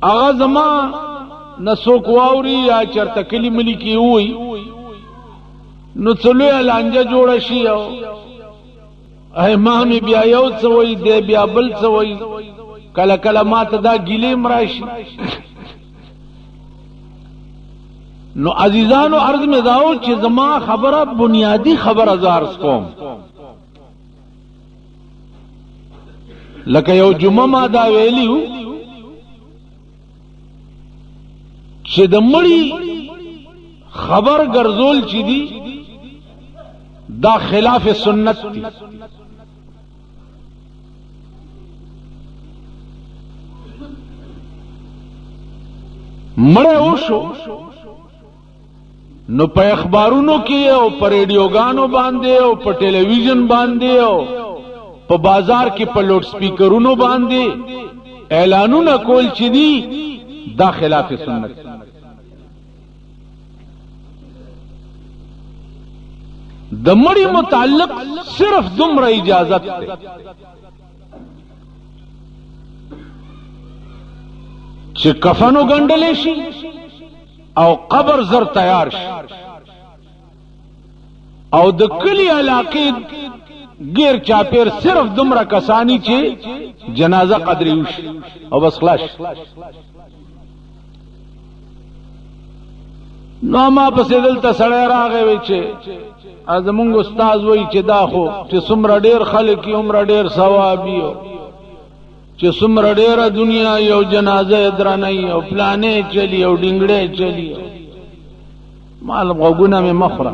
هغه زما نسوک واوري یا چرته کلی ملی کی وي نو څلوې لانجه جوړه شي او امام بیا یو څه وایي دی بیا بل څه وایي کله کله ماته دا ګیلې راشي. نو عزیزانو عرض مې داو چې زما خبره بنیادی خبره زارس کوم لکه یو جمعه ما دا ویلیو چې د مړی خبر ګرځول چې دی دا خلاف سنت دی. مړی وشو نو په اخبارونو کې او په ریډیوګانو باندې او په ټلویزیون باندې او په بازار کې په لوډ سپیکرونو باندې اعلانونه کول چې دي دا خلاف سنت. د مړي متعلق صرف دومره اجازت ده چې کفنو ګنډل شي او قبر زر تیار شي او د کلی علاقې غیر چاپیر صرف دومره کسانی چې جنازه قدرې وشي او بس خلاص. نو ما پسې دلته سړی راغی وی چې زمونږ استاد وی چې دا خو چې څومره ډېر خلک یې هومره ډېر ثواب یو چې څومره ډېره دنیا یو جنازه درنه او پلانې چلی او ډنګړې چلی مال غوږونه مې مخوره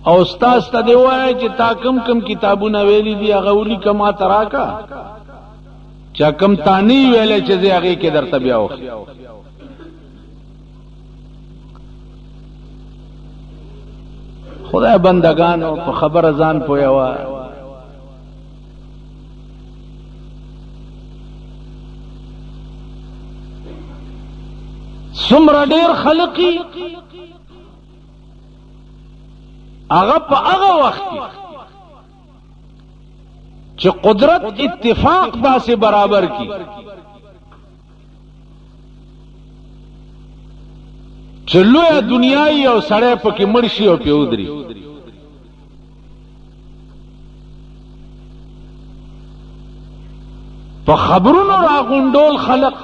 او استاد ته دی وایي چې تا کم کم کتابونه ویلي دي هغه ولیکه ما ته راکا چا کم تا نه ویلی چې زه هغې کې درته بیا وښیم. خدای بندگانو په خبره ځان پوهوه څومره ډېر خلقي هغه په هغه وخت کې چې قدرت اتفاق داسې برابر کی چې لویه دنیای او سړی پکې مړ شي او پې ودري. په خبرونو راغونډول خلق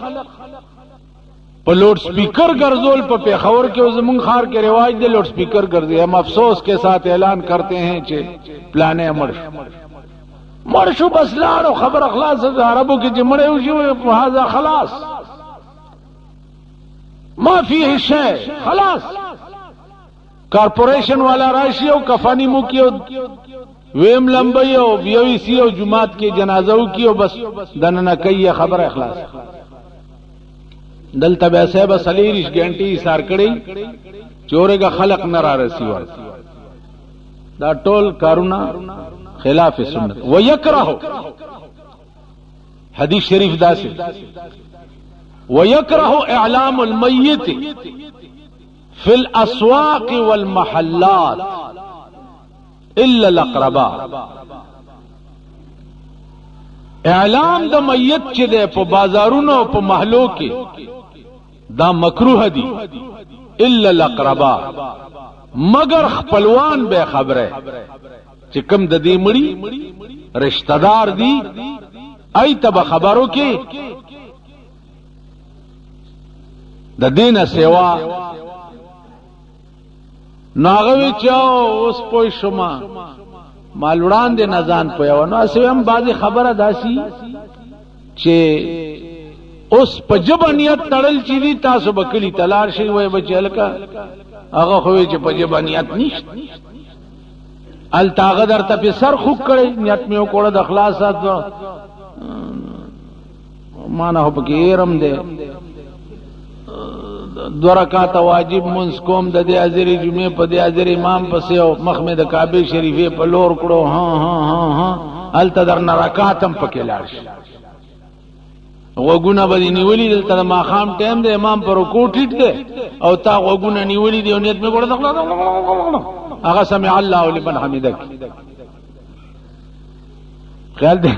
په لوڈ سپیکر ګرځول په پیښور کې او زمونږ ښار کې رواج دی لوڈ سپیکر ګرځي. ہم افسوس کے ساتھ اعلان کرتے ہیں چې پلانے مړ شو بس لاړو خبر خلاص. عربو کې چې مړ شو هذا خلاص ما فيه شيء خلاص. کارپوریشن والا راشي او کفانی مو کې ویم لمبي او بیوی سی او جماعت کې جنازو کې او بس دنه کوي خبر اخلاص. دلته به صاحب سلیریش ګنټي سار کړی چورېګه خلق نه را رسیوال. دا ټول کارونه خلاف سنت. ويكره حدیث شریف داسې ويكره اعلام الميت في الاسواق والمحلات الا الاقرباء. اعلام د میت چې ده په بازارونو او په محلو کې دا مکروه دي الا الاقرباء مگر خپلوان به خبره چې کوم د دې مړي رشتہ دار دي ایت به خبرو کې د دینه سیوا ناغوي چاو اوس پوي شما مال وړاندې نه ځان پوهو. نو اسیم بعضی خبره داسي چې اوس په جبه نیت تړل چې دي تاسو به کلی تلار شي وای بچلکا هغه خو چې په جبه نیت نشته التاغه درته په سر خوک کړي نیت مې وکړه د اخلاصات معنا هو پکې رم ده دو رکعات واجب منځ کوم د دې اجر جمعه په دې اجر امام پسې او مخمه د کعبه شریفه په لور کړو ها ال تدر رکعاتم پکې لاړ شي وګونه باندې نیولې دلته ما خام ټیم د امام پر رکوع ټیټ ده او تا وګونه نیولې دی نیت مې ګوره هغه سمع الله لمن حمدک خیال ده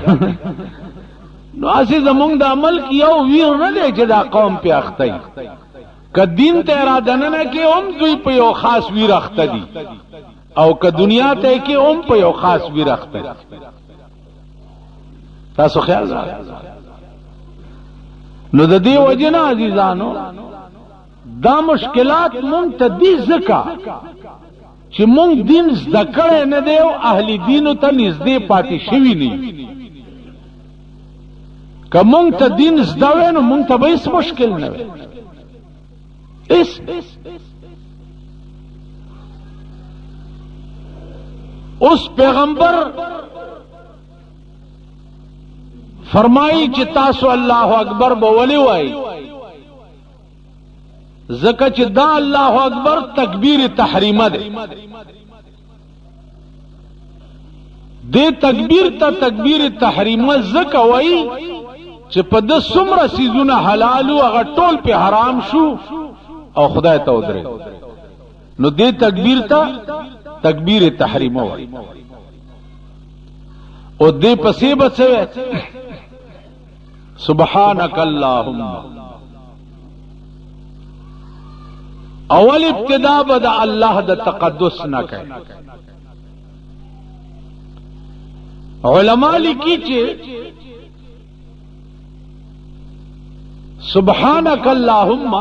نو اسی زمونږ د عمل کې یو ویر نه دی چې دا قوم په اخته که دین ته اراده نه کوي هم دوی په یو خاص ویر اخته دي او که دنیا ته کې هم په یو خاص ویر اخته دي. تاسو خیال راځي. نو د دې وجنه عزیزانو دا مشکلات مونږ ته دي ځکه چې مونږ دین زده کړی نه دی او اهل دینو ته نږدې پاتې شوي نه. که مونږ ته دین زده وی نو مونږ ته به هیڅ مشکل نه وی. اوس پیغمبر فرمایي چې تاسو الله اکبر به ولې وایي؟ ځکه چې دا الله اکبر تکبیر تحریمه ده. دې تکبیر ته تکبیر تحریمه ځکه وایي چې په د څومره سیزونه حلال او هغه ټول په حرام شو او خدای ته ودرې. نو دې تکبیر ته تکبیر تحریمه وایي. او دې پسې بچوي سبحانك اللهم. اول ابتدا بد الله د تقدس نہ کوي. علماء لیکي چې سبحانك اللهم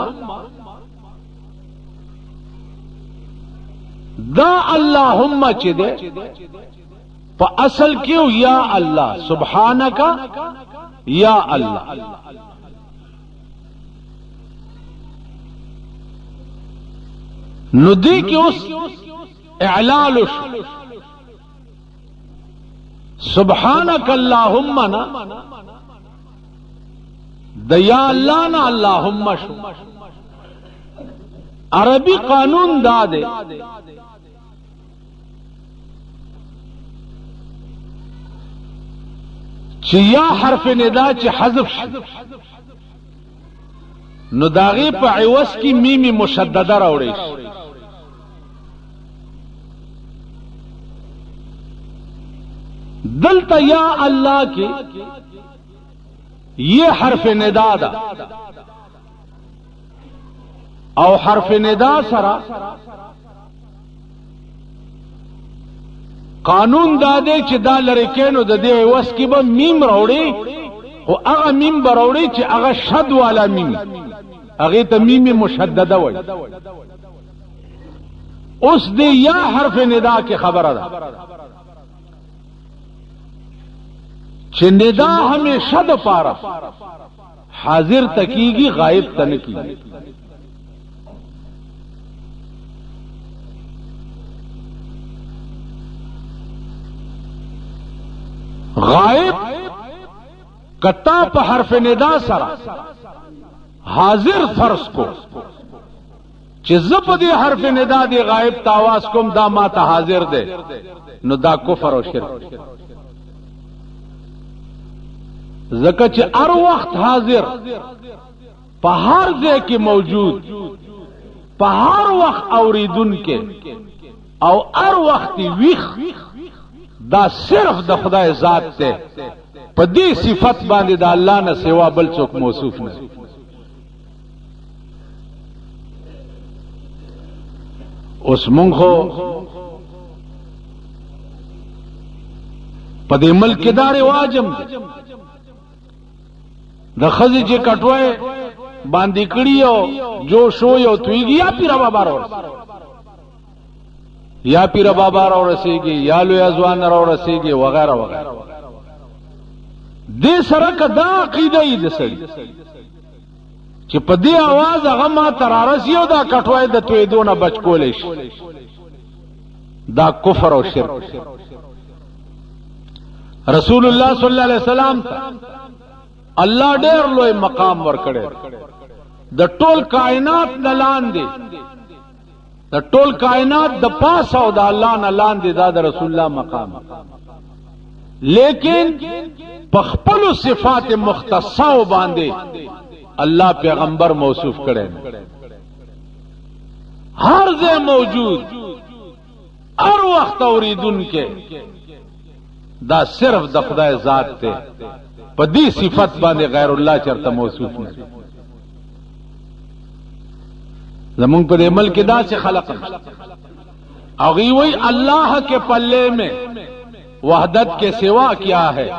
دا اللهم چې ده په اصل کې یا الله سبحانك یا الله. نو دی کې اوس اعلال شو سبحانك اللهم نا د یا الله نا اللهم شو. عربی قانون دا دے چې یا حرف ندا چې حذف شي نو داغه په عوض کې میم مشدده راوړي شي. دلتا یا اللہ کے یہ حرف ندا دا او حرف ندا سرا قانون دا دے چې دا لرکینو د دې وس کې به میم راوړي او هغه میم به راوړي چې هغه شد والا میم هغه ته میم مشدده وایي. اوس دې یا حرف ندا کې خبره ده چې ندا همیشه د پاره حاضر تکیږي غائب ته نه کیږي. غائب کتا په حرف ندا سره حاضر فرض کو چې زپ دې حرف ندا دی غائب ته आवाज کوم دا ما ته حاضر دی نو دا کفر او شرک. زکه چې هر وخت حاضر په هر ځای کې موجود په هر وخت اوریدونکو او هر وخت ویخ دا صرف د خدای ذات ته په دې صفت باندې د الله نه سوا بل څوک موصوف نه. اوس مونږ په دې ملک دا رواجم دي د خزي چې کټوي باندې کړیو جو شو یو تویږي یا پیر بابا راو یا پیر بابا راو رسیږي یا لوی ځوان راو رسیږي وغیرہ وغیرہ. دې سره کدا عقیده یې د سړي چې په دې आवाज هغه ما ترارسیو دا کټوي د توې دونه بچ کولې شي دا کفر او شرک. رسول الله صلی الله علیه وسلم الله ډېر لوی مقام ورکړي د ټول کائنات نه لاندې د ټول کائنات د پاسه او د الله نه لاندې دا د رسول الله مقام. لیکن په خپل صفات مختصه باندې الله پیغمبر موصوف کړي هر ځای موجود هر وخت اوریدونکو دا صرف د خدای ذات ته په دې صفت باندې غیر الله چرته موصوف نه. زمونږ په دې ملک دا سے خلق اگئی وہی اللہ کے پلے میں وحدت کے سوا کیا ہے،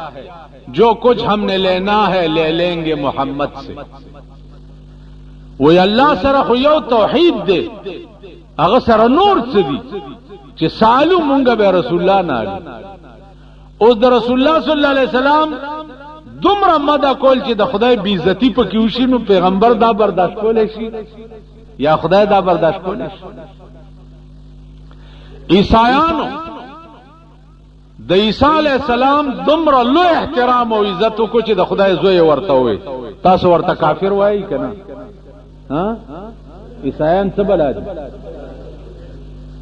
جو کچھ ہم نے لینا ہے لے لیں گے محمد سے. وہی اللہ سره خو یو توحید دے، هغه سره نور څه دي چې سالو مونږ به رسول الله نه علي. اوس د رسول الله صلی الله علیه وسلم دومره مدح کول چې د خدای بی عزتی په کې وشي، نو پیغمبر دا برداشت کولی شي یا خدای دا برداشت کولی شي؟ عیسایانو د عیسی علیہ السلام دومره لوی احترام او عزت کو چې د خدای زوی ورته وي، تاسو ورته کافر وایي کنه؟ ها عیسایان څه بلاد؟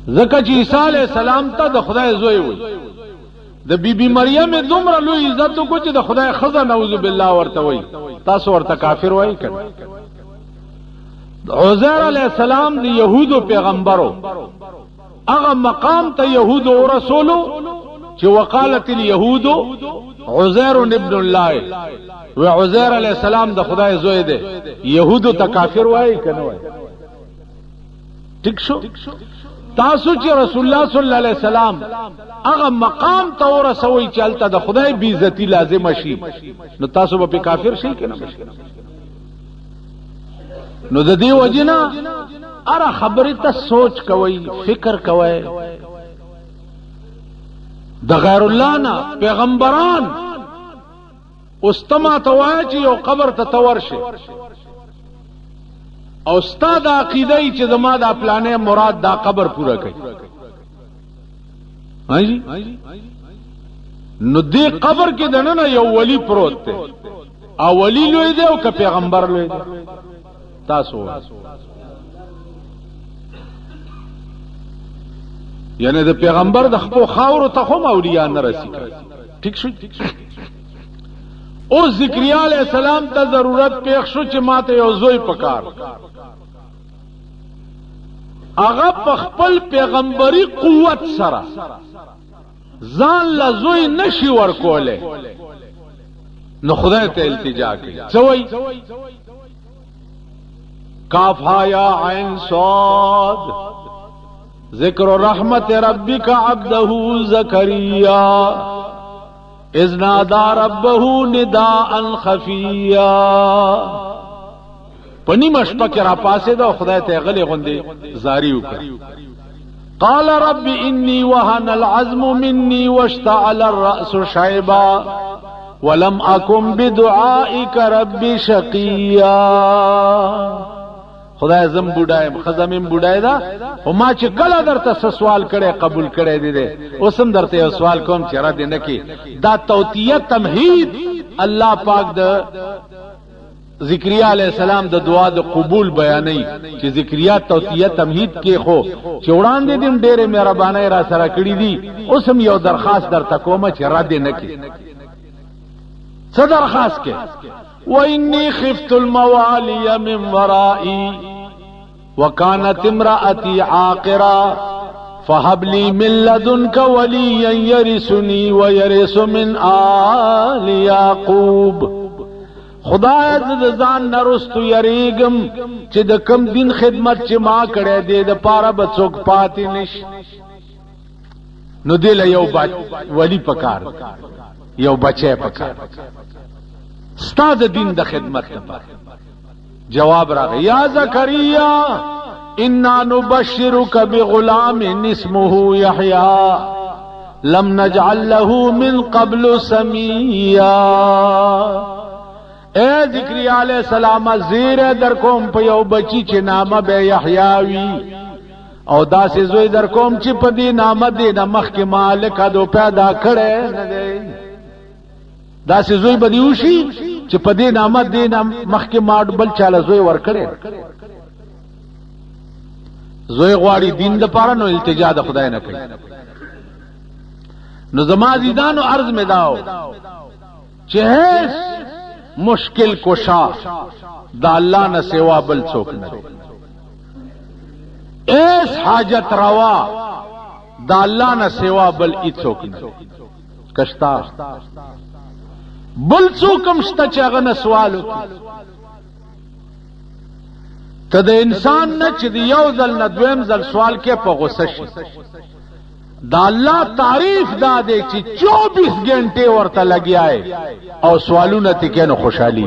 ځکه چې عیسی علیہ السلام ته د خدای زوی وي. د بیبي مریم دومره لوی عزت کو چې د خدای خزه نعوذ بالله ورته وي، تاسو ورته کافر وایي کنه؟ عزیر علیہ السلام د یهودو پیغمبرو اغا مقام تا یهود و رسولو چی وقالت الیهود عزیر ابن اللہ، و عزیر علیہ السلام دا خدای زوی دے، یهودو تا کافر وائی کنوائی؟ ٹھیک شو؟ تاسو چی رسول اللہ صلی اللہ علیہ وسلم اغا مقام تا رسوی چلتا دا خدای بیزتی لازم شی، نو تاسو با پی کافر شی کنا بشی؟ نو د دې وجنا اره خبرې ته سوچ کوي، فکر کوي. د غیر الله نه پیغمبران استما توای چې یو قبر ته تور شي او استاد عقیده چې زما د پلانې مراد دا قبر پورا کوي، هاجی نو دې قبر کې دنه یو ولی پروت دی، او ولی لوی دی او که پیغمبر لوی دی؟ تاسو یعنی د پیغمبر د خپل خاور ته هم اولیاء نه رسیږي. ٹھیک شو؟ او زکریا علیہ السلام ته ضرورت پیښ شو چې ماته یو زوی پکار، هغه په خپل پیغمبري قوت سره ځان له زوی نشي ورکوله، نو خدای ته التجا کوي. څه وایي؟ کافها یا عین صاد ذکر رحمت ربک عبده زکریا اذ نادى ربه نداء خفیا. پنی مشپا کې را پاسه دا خدای ته غلی غوندي زاری وکړه. قال رب انی وهن العظم مني واشتعل الرأس شيبا ولم اكن بدعائك رب شقيا. خدای زم بډایم خزمم بډای دا، او ما چې کله درته سوال کړي قبول کړي دي، اوسم درته یو سوال کوم چې را دي نه کی دا توتیه تمهید الله پاک د زکریا علیہ السلام د دعا د قبول بیانې چې زکریا توتیه تمهید کې خو چې وړاندې دیم ډېرې مهرباني را سره کړې دي، اوسم یو درخواست درته کوم چې را دي نه کی. څه درخواست کې؟ وَإِنِّي خِفْتُ الْمَوَالِيَ مِنْ وَرَائِي وَكَانَتِ امْرَأَتِي عَاقِرًا فَهَبْ لِي مِنْ لَدُنْكَ وَلِيًّا يَرِثُنِي وَيَرِثُ مِنْ آلِ يَعْقُوبَ. خدای د ځان نرستو یریګم چې د کم دین خدمت چې ما کړې دې د پاره بڅوک پاتې نشي. نو دې له یو ولی پکار، یو بچی پکار ستا د دین د خدمت لپاره. جواب راغی یا زکریا انا نبشرک بغلام اسمه یحیی لم نجعل له من قبل سمیا. اے زکریا علیہ السلام زیر در کوم په یو بچی چې نامه به یحیی وی، او داسې زوی در کوم چې په دې نامه دې د مخکې مالک دو پیدا کړي نه دی. داسې زوی به دی وشي چې په دې نامه دې مخکې ماډ بل چاله زوی ورکړي. زوی غواړي دین د پاره، نو التجا د خدای نه کوي. نو زما عزیزانو عرض می داو چې هیڅ مشکل کشا دا الله نه سوا بل څوک نه دی، ایس حاجت روا دا الله نه سوا بل هیڅ څوک نه کشتا. بل څوک شته چې هغه نه سوال وکړي. ته د انسان نه چې د یو ځل نه دویم ځل سوال کې په غصه شي. دا الله تعریف دا دی چې 24 غنټه ورته لګیاي او سوالونه ته کې نو خوشحالي.